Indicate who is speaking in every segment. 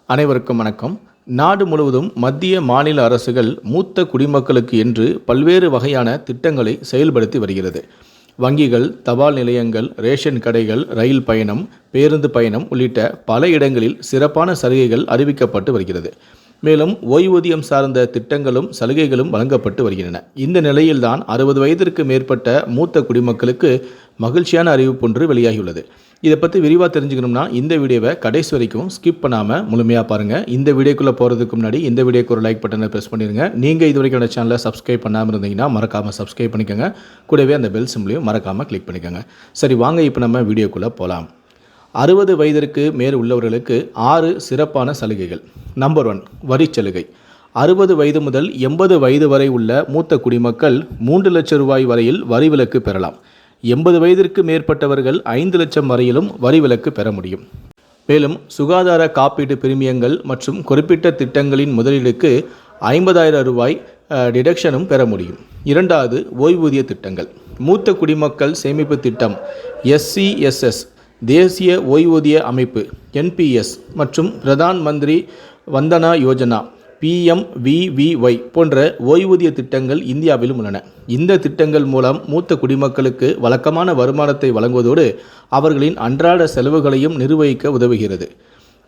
Speaker 1: அனைவருக்கும் வணக்கம். நாடு முழுவதும் மத்திய மாநில அரசுகள் மூத்த குடிமக்களுக்கு என்று பல்வேறு வகையான திட்டங்களை செயல்படுத்தி வருகிறது. வங்கிகள், தபால் நிலையங்கள், ரேஷன் கடைகள், ரயில் பயணம், பேருந்து பயணம் உள்ளிட்ட பல இடங்களில் சிறப்பான சலுகைகள் அறிவிக்கப்பட்டு வருகிறது. மேலும் ஓய்வூதியம் சார்ந்த திட்டங்களும் சலுகைகளும் வழங்கப்பட்டு வருகின்றன. இந்த நிலையில்தான் 60 வயதிற்கு மேற்பட்ட மூத்த குடிமக்களுக்கு மகிழ்ச்சியான அறிவிப்பு ஒன்று வெளியாகியுள்ளது. இதை பற்றி விரிவாக தெரிஞ்சுக்கணும்னா இந்த வீடியோவை கடைசி வரைக்கும் ஸ்கிப் பண்ணாமல் முழுமையாக பாருங்கள். இந்த வீடியோக்குள்ளே போகிறதுக்கு முன்னாடி இந்த வீடியோக்கு ஒரு லைக் பட்டனை ப்ரெஸ் பண்ணிடுங்க. நீங்கள் இது வரைக்கும் அந்த சேனலை சப்ஸ்கிரைப் பண்ணாமல் இருந்தீங்கன்னா மறக்காமல் சப்ஸ்கிரைப் பண்ணிக்கோங்க. கூடவே அந்த பெல் சிம்லையும் மறக்காமல் கிளிக் பண்ணிக்கோங்க. சரி, வாங்க இப்போ நம்ம வீடியோக்குள்ளே போகலாம். 60 வயதிற்கு மேல் உள்ளவர்களுக்கு 6 சிறப்பான சலுகைகள். நம்பர் 1, வரி சலுகை. 60 வயது முதல் 80 வயது வரை உள்ள மூத்த குடிமக்கள் 3 லட்சம் ரூபாய் வரையில் வரி விலக்கு பெறலாம். 80 வயதிற்கு மேற்பட்டவர்கள் 5 லட்சம் வரையிலும் வரி விலக்கு பெற முடியும். மேலும் சுகாதார காப்பீட்டு பிரிமியங்கள் மற்றும் குறிப்பிட்ட திட்டங்களின் முதலீடுக்கு 50,000 ரூபாய் டிடக்ஷனும் பெற முடியும். இரண்டாவது, ஓய்வூதிய திட்டங்கள். மூத்த குடிமக்கள் சேமிப்பு திட்டம் SCSS, தேசிய ஓய்வூதிய அமைப்பு NPS மற்றும் பிரதான் மந்திரி வந்தனா யோஜனா PMVVY போன்ற ஓய்வூதிய திட்டங்கள் இந்தியாவிலும் உள்ளன. இந்த திட்டங்கள் மூலம் மூத்த குடிமக்களுக்கு வழக்கமான வருமானத்தை வழங்குவதோடு அவர்களின் அன்றாட செலவுகளையும் நிர்வகிக்க உதவுகிறது.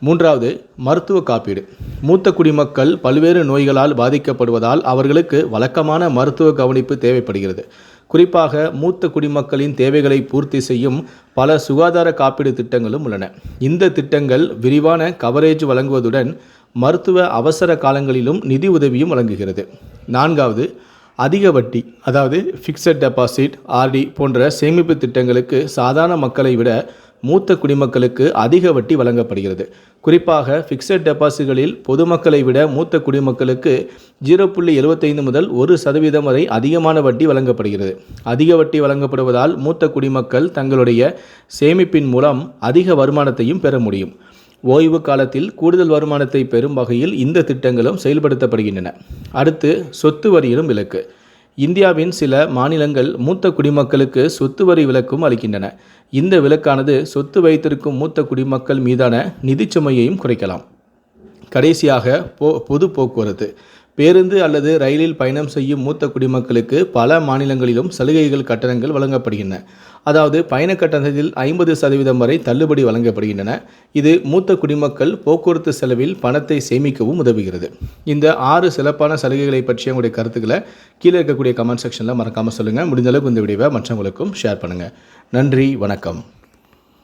Speaker 1: மூன்றாவது, மருத்துவ காப்பீடு. மூத்த குடிமக்கள் பல்வேறு நோய்களால் பாதிக்கப்படுவதால் அவர்களுக்கு வழக்கமான மருத்துவ கவனிப்பு தேவைப்படுகிறது. குறிப்பாக மூத்த குடிமக்களின் தேவைகளை பூர்த்தி செய்யும் பல சுகாதார காப்பீடு திட்டங்களும் உள்ளன. இந்த திட்டங்கள் விரிவான கவரேஜ் வழங்குவதுடன் மருத்துவ அவசர காலங்களிலும் நிதி உதவியும் வழங்குகிறது. நான்காவது, அதிக வட்டி, அதாவது ஃபிக்ஸட் டெபாசிட் RD போன்ற சேமிப்பு திட்டங்களுக்கு சாதாரண மக்களை விட மூத்த குடிமக்களுக்கு அதிக வட்டி வழங்கப்படுகிறது. குறிப்பாக ஃபிக்ஸட் டெபாசிட்களில் பொதுமக்களை விட மூத்த குடிமக்களுக்கு 0.75 முதல் 1% வரை அதிகமான வட்டி வழங்கப்படுகிறது. அதிக வட்டி வழங்கப்படுவதால் மூத்த குடிமக்கள் தங்களுடைய சேமிப்பின் மூலம் அதிக வருமானத்தையும் பெற முடியும். ஓய்வு காலத்தில் கூடுதல் வருமானத்தை பெறும் வகையில் இந்த திட்டங்களும் செயல்படுத்தப்படுகின்றன. அடுத்து, சொத்து வரியிலும் விலக்கு. இந்தியாவின் சில மாநிலங்கள் மூத்த குடிமக்களுக்கு சொத்து வரி விலக்கும் அளிக்கின்றன. இந்த விலக்கானது சொத்து வைத்திருக்கும் மூத்த குடிமக்கள் மீதான நிதி சுமையையும் குறைக்கலாம். கடைசியாக, பொது போக்குவரத்து. பேருந்து அல்லது ரயிலில் பயணம் செய்யும் மூத்த குடிமக்களுக்கு பல மாநிலங்களிலும் சலுகைகள் கட்டணங்கள் வழங்கப்படுகின்றன. அதாவது பயண கட்டணத்தில் 50% வரை தள்ளுபடி வழங்கப்படுகின்றன. இது மூத்த குடிமக்கள் போக்குவரத்து செலவில் பணத்தை சேமிக்கவும் உதவுகிறது. இந்த 6 சிறப்பான சலுகைகளை பற்றிய உங்களுடைய கருத்துக்களை கீழே இருக்கக்கூடிய கமெண்ட் செக்ஷனில் மறக்காமல் சொல்லுங்கள். முடிந்த அளவுக்கு இந்த வீடியோவை மற்றவங்களுக்கும் ஷேர் பண்ணுங்கள். நன்றி, வணக்கம்.